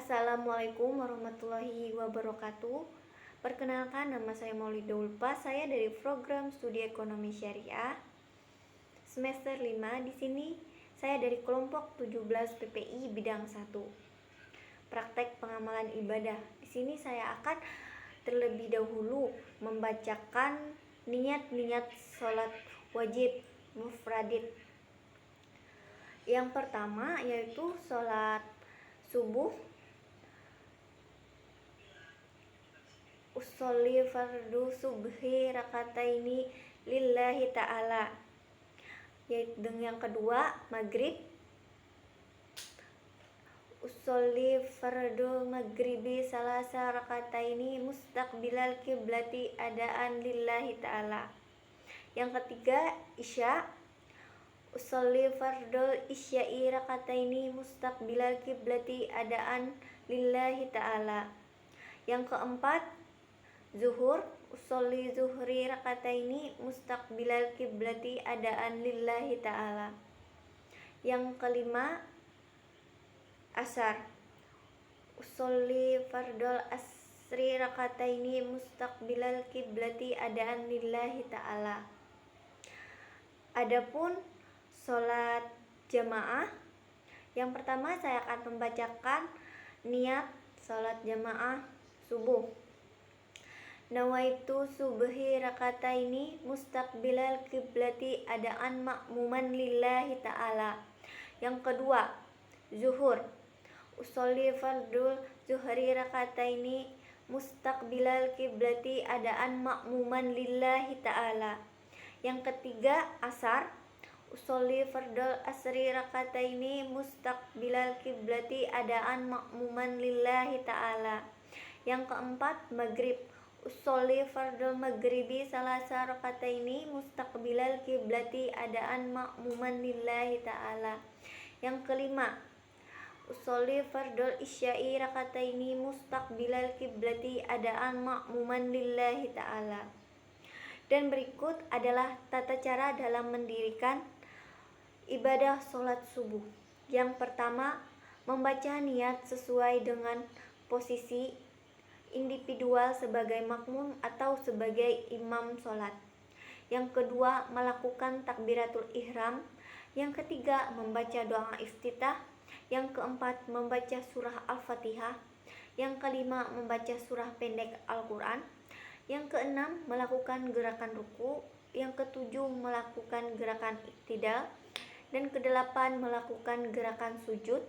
Assalamualaikum warahmatullahi wabarakatuh. Perkenalkan, nama saya Maulida Ulfa. Saya dari program studi ekonomi syariah semester 5. Di sini saya dari kelompok 17 PPI bidang 1. Praktek pengamalan ibadah. Di sini saya akan terlebih dahulu membacakan niat-niat sholat wajib mufradid. Yang pertama yaitu sholat subuh. Usolli fardu subhi rakataini lillahi ta'ala. Yaitu yang kedua maghrib. Usolli fardu maghribi salasa rakataini mustaqbilal kiblati adaan lillahi ta'ala. Yang ketiga isya. Usolli fardul isya'i rakataini mustaqbilal kiblati adaan lillahi ta'ala. Yang keempat zuhur. Usolli zuhri rakataini mustaqbilal kiblati adaan lillahi ta'ala. Yang kelima asar. Usolli fardul asri rakataini mustaqbilal kiblati adaan lillahi ta'ala. Adapun sholat jamaah, yang pertama saya akan membacakan niat sholat jamaah subuh. Nawaitu subhi rakataini mustaqbilal kiblati adaan ma'muman lillahi ta'ala. Yang kedua zuhur. Usolli fardul zuhri rakataini mustaqbilal kiblati adaan ma'muman lillahi ta'ala. Yang ketiga asar. Usolli fardul asri rakataini mustaqbilal kiblati adaan ma'muman lillahi ta'ala. Yang keempat maghrib. Usolli fardul maghribi salasa rakataini mustaqbilal kiblati adaan ma'muman lillahi ta'ala. Yang kelima usolli fardul isya'i rakataini mustaqbilal kiblati adaan ma'muman lillahi ta'ala. Dan berikut adalah tata cara dalam mendirikan ibadah sholat subuh. Yang pertama, membaca niat sesuai dengan posisi individual sebagai makmum atau sebagai imam sholat. Yang kedua, melakukan takbiratul ihram. Yang ketiga, membaca doa iftitah. Yang keempat, membaca surah Al-Fatihah. Yang kelima, membaca surah pendek Al-Quran. Yang keenam, melakukan gerakan ruku. Yang ketujuh, melakukan gerakan iktidal. Dan kedelapan, melakukan gerakan sujud.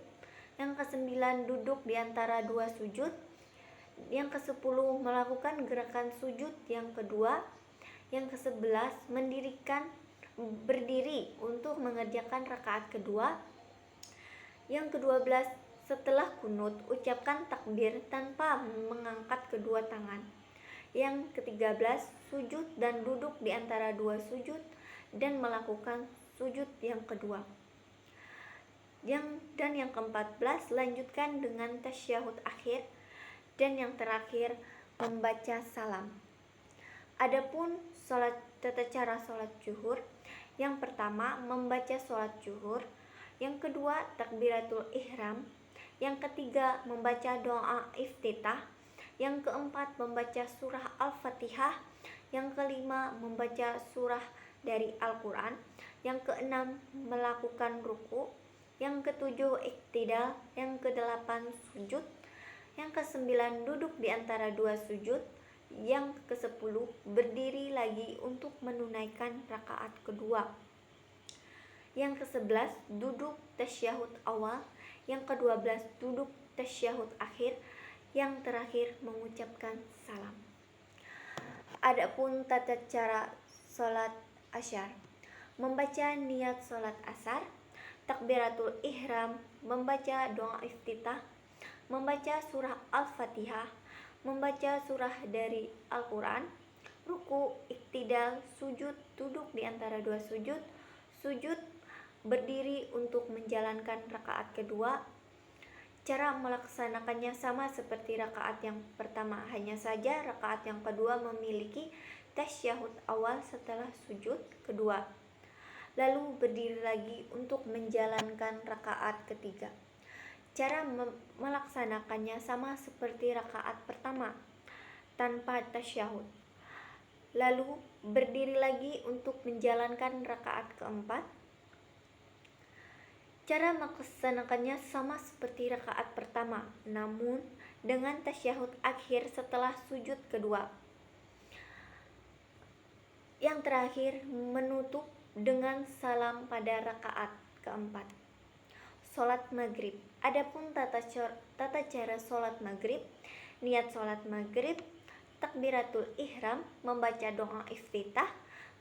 Yang kesembilan, duduk di antara dua sujud. Yang kesepuluh, melakukan gerakan sujud yang kedua. Yang kesebelas, berdiri untuk mengerjakan rakaat kedua. Yang ke-12, setelah kunut, ucapkan takbir tanpa mengangkat kedua tangan. Yang ke-13, sujud dan duduk di antara dua sujud dan melakukan sujud yang kedua. Dan yang ke-14, lanjutkan dengan tasyahud akhir. Dan yang terakhir, membaca salam. Adapun tata cara sholat zuhur, yang pertama membaca sholat zuhur. Yang kedua takbiratul ihram. Yang ketiga membaca doa iftitah. Yang keempat membaca surah Al-Fatihah. Yang kelima membaca surah dari Al-Quran. Yang keenam melakukan ruku. Yang ketujuh iktidal. Yang kedelapan sujud. Yang ke-9 duduk di antara dua sujud. Yang ke-10 berdiri lagi untuk menunaikan rakaat kedua. Yang ke-11 duduk tasyahud awal. Yang ke-12 duduk tasyahud akhir. Yang terakhir mengucapkan salam. Adapun tata cara sholat asyar, membaca niat sholat asar, takbiratul ihram, membaca doa iftitah, membaca surah Al-Fatihah, membaca surah dari Al-Quran, ruku, iktidal, sujud, duduk di antara dua sujud, sujud, berdiri untuk menjalankan rakaat kedua. Cara melaksanakannya sama seperti rakaat yang pertama, hanya saja rakaat yang kedua memiliki tasyahud awal setelah sujud kedua. Lalu berdiri lagi untuk menjalankan rakaat ketiga. Cara melaksanakannya sama seperti rakaat pertama tanpa tasyahud. Lalu berdiri lagi untuk menjalankan rakaat keempat. Cara melaksanakannya sama seperti rakaat pertama, namun dengan tasyahud akhir setelah sujud kedua. Yang terakhir menutup dengan salam pada rakaat keempat. Sholat maghrib. Adapun tata cara sholat maghrib: niat sholat maghrib, takbiratul ihram, membaca doa iftitah,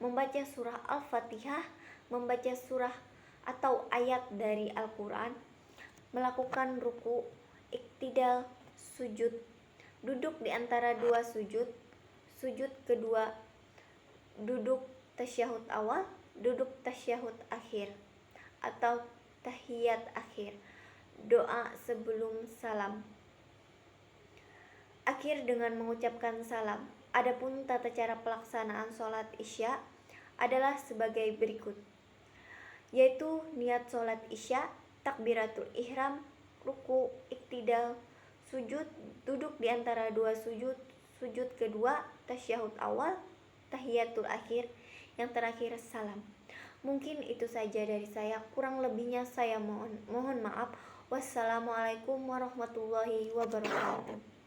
membaca surah Al-Fatihah, membaca surah atau ayat dari Al-Quran, melakukan ruku, iktidal, sujud, duduk di antara dua sujud, sujud kedua, duduk tasyahud awal, duduk tasyahud akhir atau tahiyat akhir, doa sebelum salam akhir dengan mengucapkan salam. Adapun tata cara pelaksanaan sholat isya adalah sebagai berikut, yaitu niat sholat isya, takbiratul ihram, ruku, iktidal, sujud, duduk di antara dua sujud, sujud kedua, tasyahud awal, tahiyatul akhir, yang terakhir salam. Mungkin itu saja dari saya, kurang lebihnya saya mohon maaf. Wassalamualaikum warahmatullahi wabarakatuh.